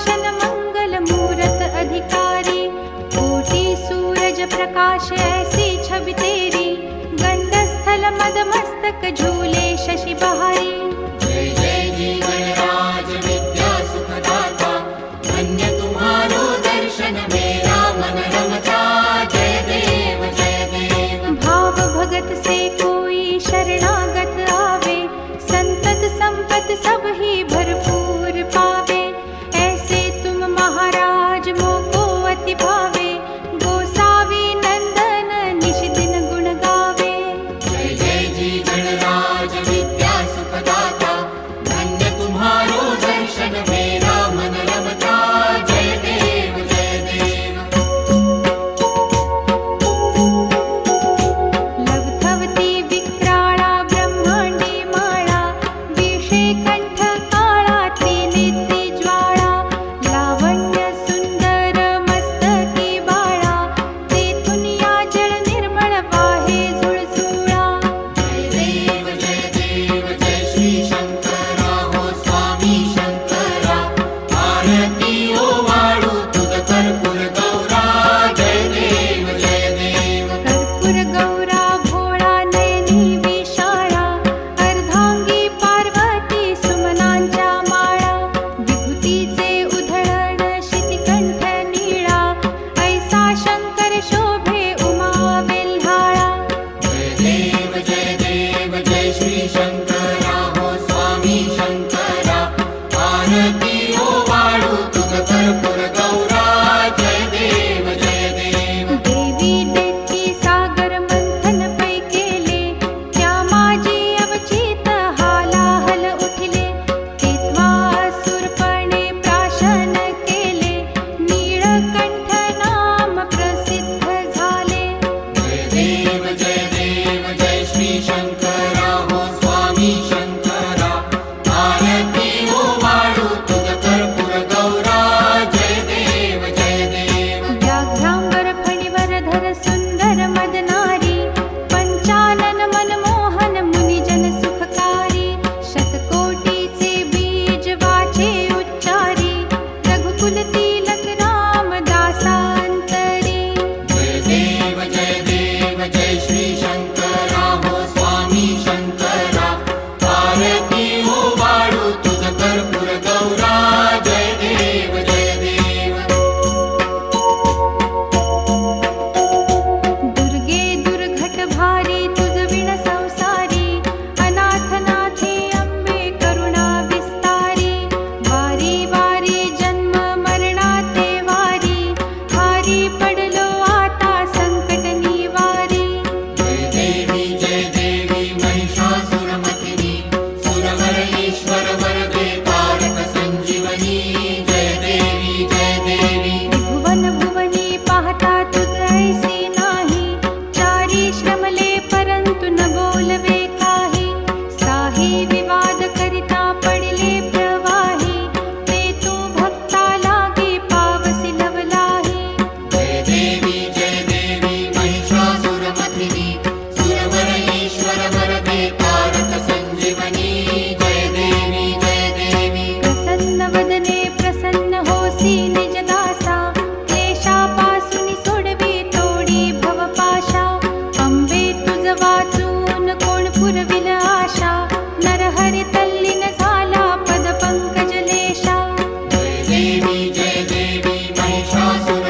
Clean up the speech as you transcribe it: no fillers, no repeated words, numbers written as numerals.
सुदर्शन मंगल मूरत अधिकारी, कोटि सूरज प्रकाश ऐसी छवि तेरी, गंध स्थल मद मस्तक झूले शशि बहारी। जय जय जी गणराज विद्या सुखदाता, धन्य तुम्हारो दर्शन मेरा मन रमता। जय देव जय देव। भाव भगत से कोई शरणागत आवे, संतत संपत सब ही भरपूर पावे। ऐसे तुम महाराज मोको अति भावे, गोसावी नंदन निश दिन गुण गावे। जय जय जी गणराज विद्या सुखदाता, धन्य तुम्हारो दर्शन मेरा मन रमता। जय देव जय देव। लवथवती विक्राळा ब्रह्मांडी माळा, विषे कंठ काळा त्रिनेत्री ज्वाळा, लावण्य सुंदर मस्तकी बाळा, तेथून या जळ निर्मळ वाहे झुळझुळा। जय देव जय श्री शंकरा हो स्वामी शंकरा, आरती ओवाळू तुझ कर्पूर गौरा। जय देव जय देव। कर्पूर गौरा भोळा नयनी विशाळा, अर्धांगी पार्वती सुमनांच्या माळा, विभूतीचे उधळण शितिकंठ नीळा, ऐसा शंकर शोभे उमा वेल्हाळा। जय देव जय श्री शंकरा हो स्वामी शंकरा, आरती ओवाळू तुझ कर्पूर गौरा। जय देव जय देव। देवी देती सागर मंथन पै केले, त्या माझी अवचित हालाहल उठले, तेव्हा असुरपणे प्राशन केले, नीळकंठ नाम प्रसिद्ध झाले। जय देव जय श्री शंकरा हो स्वामी शंकरा, आरती ओवाळू तुझ कर्पूर गौरा। जय देव जय देव। व्याघ्रांबर फणीवर धर सुंदर मदनारी, पंचानन मनमोहन मुनिजन सुखकारी, शतकोटीचे बीज वाचे उच्चारी, रघुकुल तिलक राम दासांतरी। जय देव जय श्री शंकरा हो स्वामी शंकरा, आरती ओवाळू तुझ कर्पूर गौरा। जय देव जय देव। दुर्गे दुर्घट भारी तुझ विण संसारी, अनाथनाथे अंबे करुणा विस्तारी, वारी वारी जन्म मरणाते वारी, भारी पडलो आता संकट निवारी। जय देवी महिषासुरमर्दिनी, सुरवर ईश्वर वरदे तारक संजीवनी। जय देवी जय देवी। भुवन भुवनी पाहता तुझ ऐसी नाही, चारी श्रमले परंतु न बोलवे काही, साही विवाद करिता पडले प्रवाही, ते तू भक्ता लागे पावसी लवलाही। जय देवी महिषासुरमर्दिनी, सुरवर ईश्वर वरदे तारक संजीवनी। जय देवी जय देवी। प्रसन्न वदने प्रसन्न होसी निज दासा, क्लेशापासून सोडवी तोडी भवपाशा, अंबे तुझ वाचून कोण पुरविल आशा, नरहरी तल्लीन झाला पद पंकज लेशा। जय देवी महिषासुर